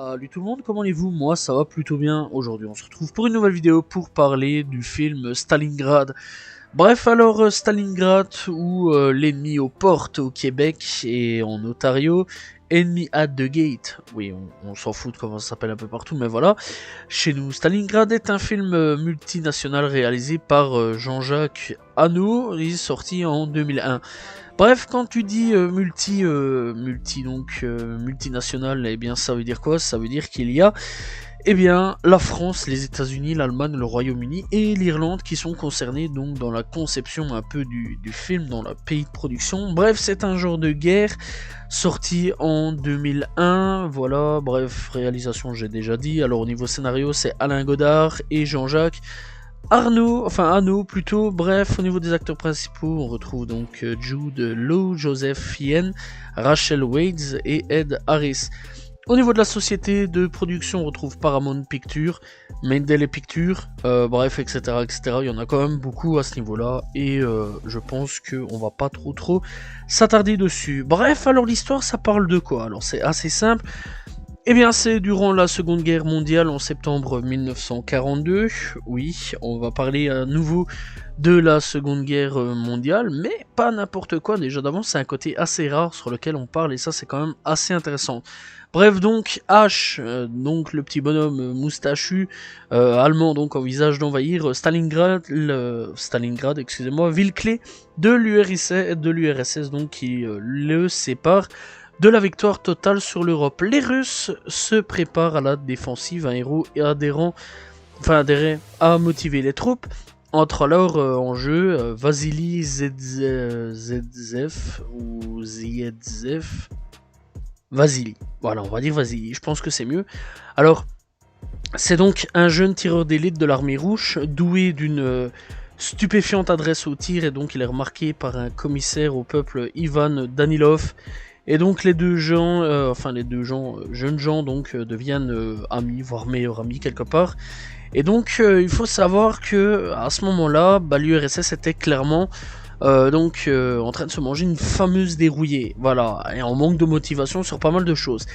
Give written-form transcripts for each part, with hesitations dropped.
Salut tout le monde, comment allez-vous? Moi ça va plutôt bien. Aujourd'hui on se retrouve pour une nouvelle vidéo pour parler du film Stalingrad. Bref, alors Stalingrad ou l'ennemi aux portes au Québec et en Ontario, Enemy at the Gate. Oui, on s'en fout de comment ça s'appelle un peu partout, mais voilà. Chez nous, Stalingrad est un film multinational réalisé par Jean-Jacques Hano, il est sorti en 2001. Bref, quand tu dis multinational, eh bien ça veut dire quoi? Ça veut dire qu'il y a la France, les États-Unis, l'Allemagne, le Royaume-Uni et l'Irlande qui sont concernés donc dans la conception un peu du film, dans le pays de production. Bref, c'est un genre de guerre sorti en 2001. Voilà, bref, réalisation j'ai déjà dit. Alors au niveau scénario, c'est Alain Godard et Jean-Jacques Hano plutôt. Bref, au niveau des acteurs principaux, on retrouve donc Jude Law, Joseph Fiennes, Rachel Weisz et Ed Harris. Au niveau de la société de production, on retrouve Paramount Pictures, Mandela Pictures, bref, etc., etc. Il y en a quand même beaucoup à ce niveau-là, et je pense qu'on va pas trop s'attarder dessus. Bref, alors l'histoire, ça parle de quoi? Alors c'est assez simple. Eh bien, c'est durant la Seconde Guerre mondiale en septembre 1942. Oui, on va parler à nouveau de la Seconde Guerre mondiale, mais pas n'importe quoi. Déjà d'avance, c'est un côté assez rare sur lequel on parle, et ça, c'est quand même assez intéressant. Bref, donc H, donc le petit bonhomme moustachu allemand, donc envisage d'envahir Stalingrad, excusez-moi, ville clé de l'URSS, donc qui le sépare de la victoire totale sur l'Europe. Les Russes se préparent à la défensive, un héros adhéré à motiver les troupes. Entre alors en jeu Vasily Zaitsev ou Zaitsev. Vasily, voilà, on va dire Vasily, je pense que c'est mieux. Alors, c'est donc un jeune tireur d'élite de l'armée rouge, doué d'une stupéfiante adresse au tir, et donc il est remarqué par un commissaire au peuple, Ivan Danilov. Et donc les deux jeunes gens donc deviennent amis, voire meilleurs amis quelque part. Et donc il faut savoir que à ce moment-là, l'URSS était clairement en train de se manger une fameuse dérouillée, voilà, et en manque de motivation sur pas mal de choses.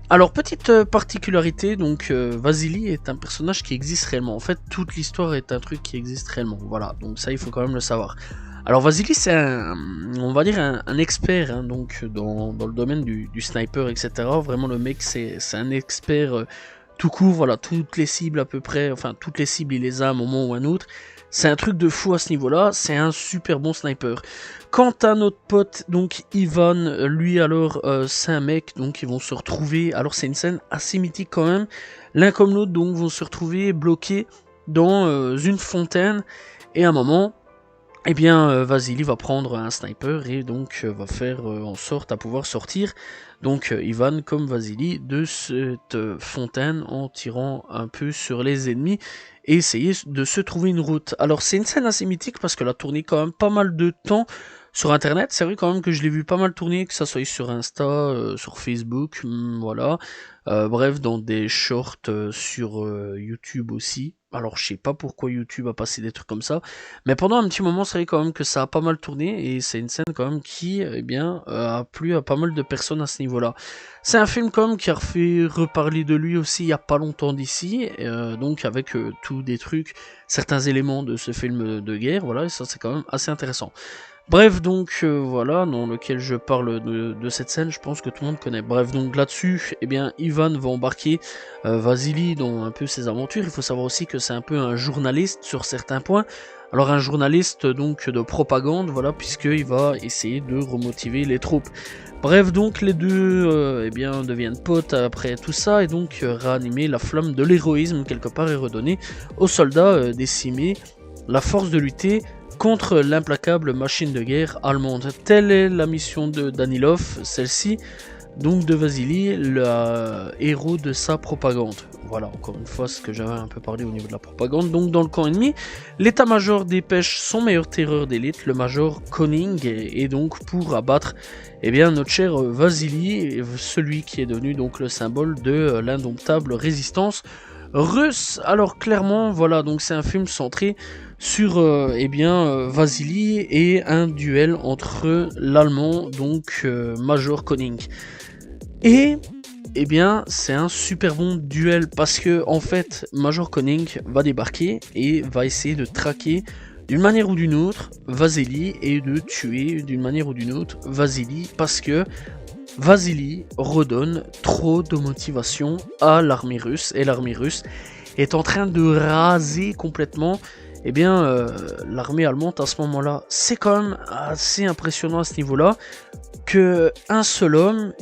Alors petite particularité, donc Vasily est un personnage qui existe réellement. En fait, toute l'histoire est un truc qui existe réellement. Voilà, donc ça il faut quand même le savoir. Alors Vasily, c'est un expert hein, donc dans le domaine du sniper, etc. Vraiment le mec c'est un expert tout court, voilà, toutes les cibles à peu près, enfin toutes les cibles il les a à un moment ou à un autre. C'est un truc de fou à ce niveau-là, c'est un super bon sniper. Quant à notre pote, donc Ivan, lui alors, c'est un mec, donc ils vont se retrouver, alors c'est une scène assez mythique quand même, l'un comme l'autre donc vont se retrouver bloqués dans une fontaine, et à un moment, Vasily va prendre un sniper et donc va faire en sorte à pouvoir sortir, donc Ivan comme Vasily, de cette fontaine en tirant un peu sur les ennemis et essayer de se trouver une route. Alors c'est une scène assez mythique parce qu'elle a tourné quand même pas mal de temps sur internet, c'est vrai quand même que je l'ai vu pas mal tourner, que ça soit sur Insta, sur Facebook, voilà, bref dans des shorts sur YouTube aussi. Alors je sais pas pourquoi YouTube a passé des trucs comme ça, mais pendant un petit moment c'est vrai quand même que ça a pas mal tourné et c'est une scène quand même qui a plu à pas mal de personnes à ce niveau-là. C'est un film quand même qui a fait reparler de lui aussi il y a pas longtemps d'ici, donc avec tous des trucs, certains éléments de ce film de guerre, voilà, et ça c'est quand même assez intéressant. Bref, donc voilà, dans lequel je parle de cette scène, je pense que tout le monde connaît. Bref, donc là-dessus, Ivan va embarquer Vasily dans un peu ses aventures. Il faut savoir aussi que c'est un peu un journaliste sur certains points. Alors un journaliste donc de propagande, voilà, puisqu'il va essayer de remotiver les troupes. Bref, donc les deux deviennent potes après tout ça, et donc réanimer la flamme de l'héroïsme quelque part et redonner aux soldats décimés la force de lutter contre l'implacable machine de guerre allemande. Telle est la mission de Danilov, celle-ci, donc de Vasily, le héros de sa propagande. Voilà, encore une fois, ce que j'avais un peu parlé au niveau de la propagande. Donc dans le camp ennemi, l'état-major dépêche son meilleur tireur d'élite, le major Koning, et donc pour abattre notre cher Vasily, celui qui est devenu donc le symbole de l'indomptable résistance russe. Alors clairement, voilà, donc c'est un film centré sur Vasily et un duel entre l'allemand, donc Major Koning. Et eh bien c'est un super bon duel parce que en fait Major Koning va débarquer et va essayer de traquer d'une manière ou d'une autre Vasily et de tuer d'une manière ou d'une autre Vasily parce que Vasily redonne trop de motivation à l'armée russe et l'armée russe est en train de raser complètement eh bien l'armée allemande à ce moment-là. C'est quand même assez impressionnant à ce niveau-là que un seul homme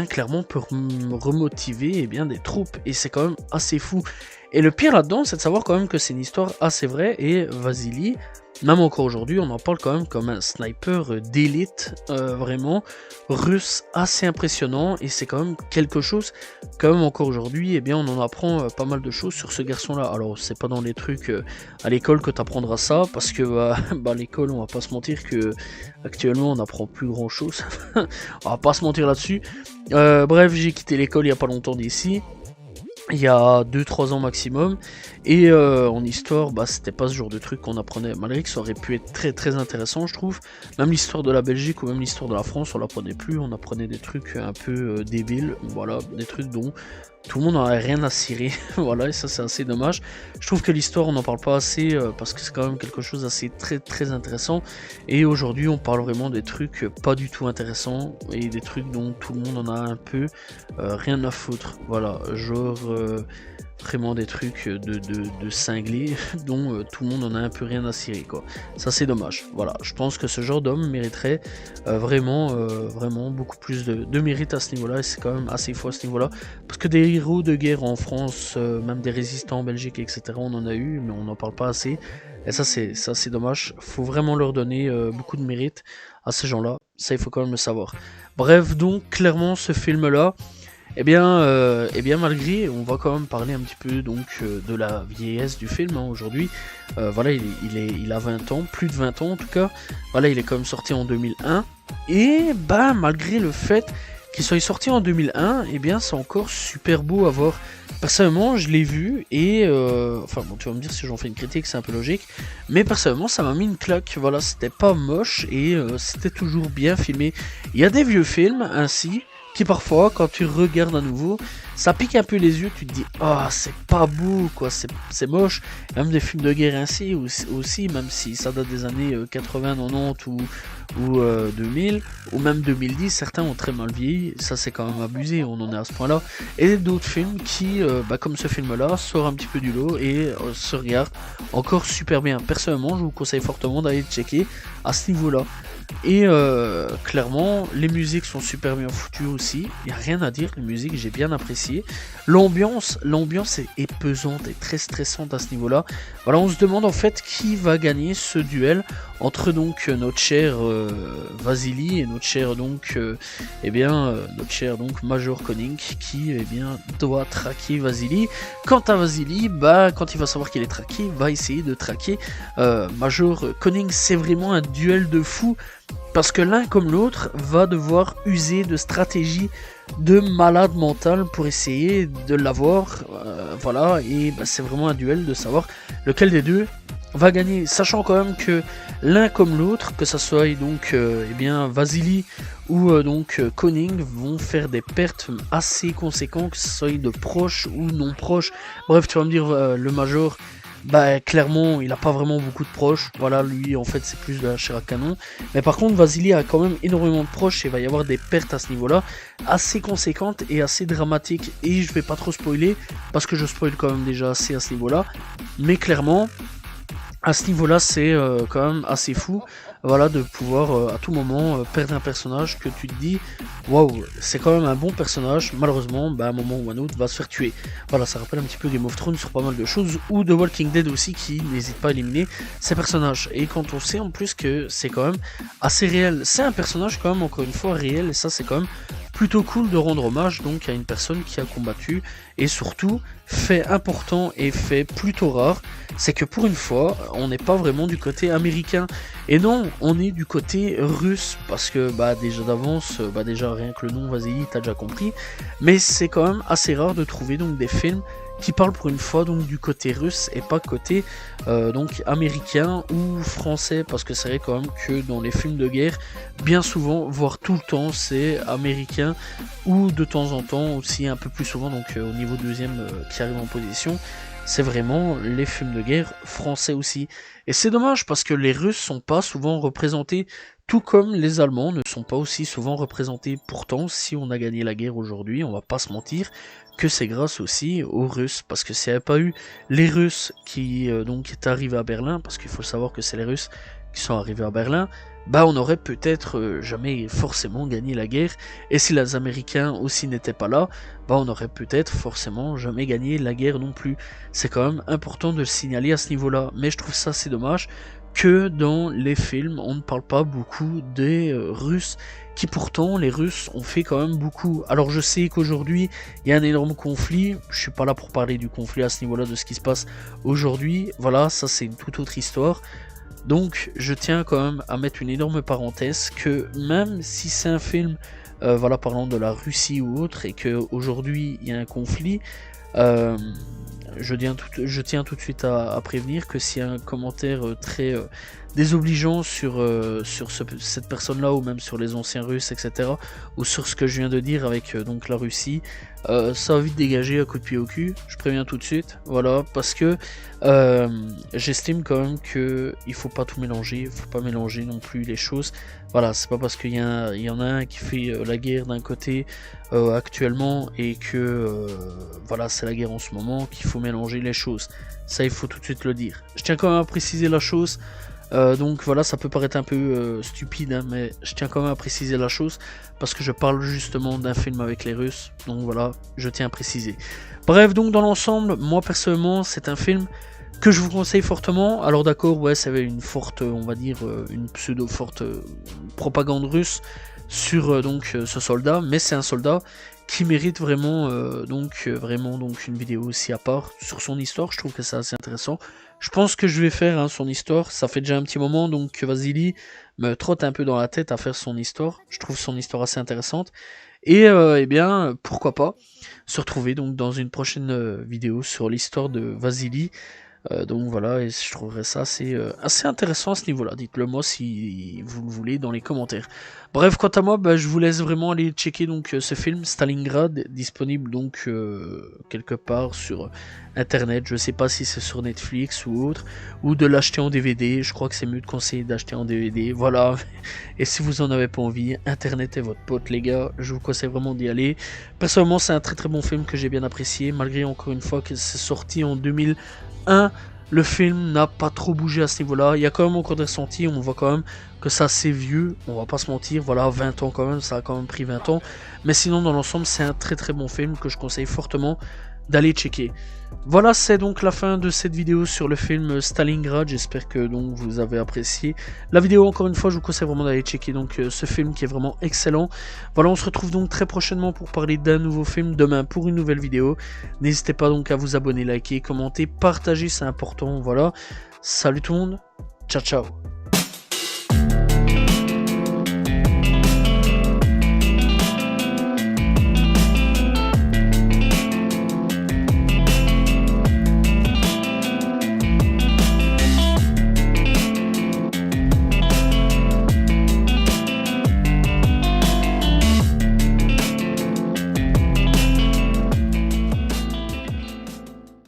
clairement peut remotiver des troupes et c'est quand même assez fou. Et le pire là-dedans, c'est de savoir quand même que c'est une histoire assez vraie et Vasily, même encore aujourd'hui, on en parle quand même comme un sniper d'élite, vraiment russe, assez impressionnant et c'est quand même quelque chose, quand même encore aujourd'hui, on en apprend pas mal de choses sur ce garçon-là. Alors c'est pas dans les trucs à l'école que tu apprendras ça, parce que à l'école, on va pas se mentir que actuellement on apprend plus grand-chose, on va pas se mentir là-dessus. Bref, j'ai quitté l'école il y a pas longtemps d'ici. Il y a 2-3 ans maximum, et en histoire, c'était pas ce genre de truc qu'on apprenait, malgré que ça aurait pu être très très intéressant, je trouve. Même l'histoire de la Belgique ou même l'histoire de la France, on l'apprenait plus, on apprenait des trucs un peu débiles, voilà, des trucs dont tout le monde n'en a rien à cirer, voilà, et ça c'est assez dommage. Je trouve que l'histoire, on n'en parle pas assez, parce que c'est quand même quelque chose d'assez très très intéressant, et aujourd'hui on parle vraiment des trucs pas du tout intéressants, et des trucs dont tout le monde en a un peu rien à foutre, voilà, genre vraiment des trucs de cinglés dont tout le monde en a un peu rien à cirer, quoi. Ça c'est dommage, voilà, je pense que ce genre d'homme mériterait vraiment beaucoup plus de mérite à ce niveau-là, et c'est quand même assez fou à ce niveau-là, parce que des héros de guerre en France, même des résistants en Belgique, etc., on en a eu, mais on n'en parle pas assez, et ça c'est dommage, faut vraiment leur donner beaucoup de mérite à ces gens-là, ça il faut quand même le savoir. Bref, donc clairement ce film-là, malgré, on va quand même parler un petit peu donc de la vieillesse du film aujourd'hui. Voilà, il a 20 ans, plus de 20 ans en tout cas. Voilà, il est quand même sorti en 2001. Et malgré le fait qu'il soit sorti en 2001, c'est encore super beau à voir. Personnellement, je l'ai vu et tu vas me dire si j'en fais une critique, c'est un peu logique, mais personnellement, ça m'a mis une claque. Voilà, c'était pas moche et c'était toujours bien filmé. Il y a des vieux films ainsi qui parfois, quand tu regardes à nouveau, ça pique un peu les yeux, tu te dis c'est pas beau, quoi, c'est moche. Même des films de guerre ainsi aussi, même si ça date des années 80, 90 ou 2000 ou même 2010, certains ont très mal vieilli, ça c'est quand même abusé, on en est à ce point là, et d'autres films qui comme ce film là sort un petit peu du lot et se regarde encore super bien. Personnellement, je vous conseille fortement d'aller checker à ce niveau là. Et clairement, les musiques sont super bien foutues aussi, il n'y a rien à dire, les musiques j'ai bien apprécié. L'ambiance est pesante et très stressante à ce niveau-là. Voilà, on se demande en fait qui va gagner ce duel entre donc notre cher Vasily et notre cher Major Koning qui doit traquer Vasily. Quant à Vasily, quand il va savoir qu'il est traqué, il va essayer de traquer Major Koning. C'est vraiment un duel de fou, parce que l'un comme l'autre va devoir user de stratégies de malade mental pour essayer de l'avoir, voilà, et c'est vraiment un duel de savoir lequel des deux va gagner, sachant quand même que l'un comme l'autre, que ça soit donc Vasily ou Koning, vont faire des pertes assez conséquentes, que ce soit de proches ou non proches. Bref, tu vas me dire, le Major, clairement il a pas vraiment beaucoup de proches, voilà, lui en fait c'est plus de la chair à canon, mais par contre Vasily a quand même énormément de proches et il va y avoir des pertes à ce niveau là assez conséquentes et assez dramatiques, et je vais pas trop spoiler parce que je spoil quand même déjà assez à ce niveau là, mais clairement à ce niveau là c'est quand même assez fou, voilà, de pouvoir à tout moment perdre un personnage que tu te dis waouh, c'est quand même un bon personnage, malheureusement à un moment ou un autre va se faire tuer. Voilà, ça rappelle un petit peu Game of Thrones sur pas mal de choses, ou The Walking Dead aussi, qui n'hésite pas à éliminer ces personnages. Et quand on sait en plus que c'est quand même assez réel, c'est un personnage quand même encore une fois réel, et ça c'est quand même plutôt cool de rendre hommage donc à une personne qui a combattu. Et surtout, fait important et fait plutôt rare, c'est que pour une fois, on n'est pas vraiment du côté américain. Et non, on est du côté russe, parce que déjà d'avance, déjà rien que le nom Vasily, t'as déjà compris. Mais c'est quand même assez rare de trouver donc des films qui parle pour une fois donc du côté russe et pas côté donc américain ou français, parce que c'est vrai quand même que dans les films de guerre, bien souvent, voire tout le temps, c'est américain, ou de temps en temps aussi un peu plus souvent, donc au niveau deuxième qui arrive en position, c'est vraiment les films de guerre français aussi. Et c'est dommage parce que les Russes sont pas souvent représentés, tout comme les Allemands ne sont pas aussi souvent représentés. Pourtant, si on a gagné la guerre aujourd'hui, on va pas se mentir que c'est grâce aussi aux Russes, parce que s'il n'y avait pas eu les Russes qui donc est arrivés à Berlin, parce qu'il faut savoir que c'est les Russes qui sont arrivés à Berlin, bah on aurait peut-être jamais forcément gagné la guerre, et si les Américains aussi n'étaient pas là, bah on aurait peut-être forcément jamais gagné la guerre non plus. C'est quand même important de le signaler à ce niveau-là, mais je trouve ça assez dommage que dans les films on ne parle pas beaucoup des Russes, qui pourtant les Russes ont fait quand même beaucoup. Alors je sais qu'aujourd'hui il y a un énorme conflit, je suis pas là pour parler du conflit à ce niveau-là, de ce qui se passe aujourd'hui, voilà, ça c'est une toute autre histoire. Donc je tiens quand même à mettre une énorme parenthèse que même si c'est un film voilà, parlant de la Russie ou autre, et qu'aujourd'hui il y a un conflit, je tiens tout de suite à prévenir que s'il y a un commentaire très désobligeant sur cette personne-là, ou même sur les anciens Russes, etc., ou sur ce que je viens de dire avec donc la Russie, ça va vite dégager à coup de pied au cul, je préviens tout de suite, voilà, parce que j'estime quand même que il faut pas tout mélanger, il faut pas mélanger non plus les choses. Voilà, c'est pas parce qu'il y en a un qui fait la guerre d'un côté actuellement, et que voilà, c'est la guerre en ce moment, qu'il faut mélanger les choses. Ça, il faut tout de suite le dire. Je tiens quand même à préciser la chose. Donc voilà, ça peut paraître un peu stupide, hein, mais je tiens quand même à préciser la chose, parce que je parle justement d'un film avec les Russes, donc voilà, je tiens à préciser. Bref, donc dans l'ensemble, moi personnellement, c'est un film que je vous conseille fortement. Alors d'accord, ouais, ça avait une forte, on va dire, une pseudo-forte propagande russe sur donc ce soldat, mais c'est un soldat qui mérite vraiment, vraiment une vidéo aussi à part sur son histoire. Je trouve que c'est assez intéressant. Je pense que je vais faire son histoire. Ça fait déjà un petit moment donc que Vasily me trotte un peu dans la tête à faire son histoire. Je trouve son histoire assez intéressante. Et eh bien, pourquoi pas se retrouver donc dans une prochaine vidéo sur l'histoire de Vasily. Donc voilà, et je trouverais ça assez intéressant à ce niveau-là. Dites-le moi si vous le voulez dans les commentaires. Bref, quant à moi, bah, je vous laisse vraiment aller checker donc ce film Stalingrad, disponible donc quelque part sur internet. Je sais pas si c'est sur Netflix ou autre, ou de l'acheter en DVD. Je crois que c'est mieux de conseiller d'acheter en DVD. Voilà. Et si vous en avez pas envie, internet est votre pote, les gars. Je vous conseille vraiment d'y aller. Personnellement, c'est un très bon film que j'ai bien apprécié, malgré encore une fois que c'est sorti en 2001. Le film n'a pas trop bougé à ce niveau-là. Il y a quand même encore des ressentis. On voit quand même que c'est assez vieux. On va pas se mentir. Voilà, 20 ans quand même. Ça a quand même pris 20 ans. Mais sinon, dans l'ensemble, c'est un très bon film que je conseille fortement d'aller checker. Voilà, c'est donc la fin de cette vidéo sur le film Stalingrad. J'espère que donc vous avez apprécié la vidéo. Encore une fois, je vous conseille vraiment d'aller checker donc ce film qui est vraiment excellent. Voilà, on se retrouve donc très prochainement pour parler d'un nouveau film demain pour une nouvelle vidéo. N'hésitez pas donc à vous abonner, liker, commenter, partager, c'est important. Voilà, salut tout le monde, ciao ciao.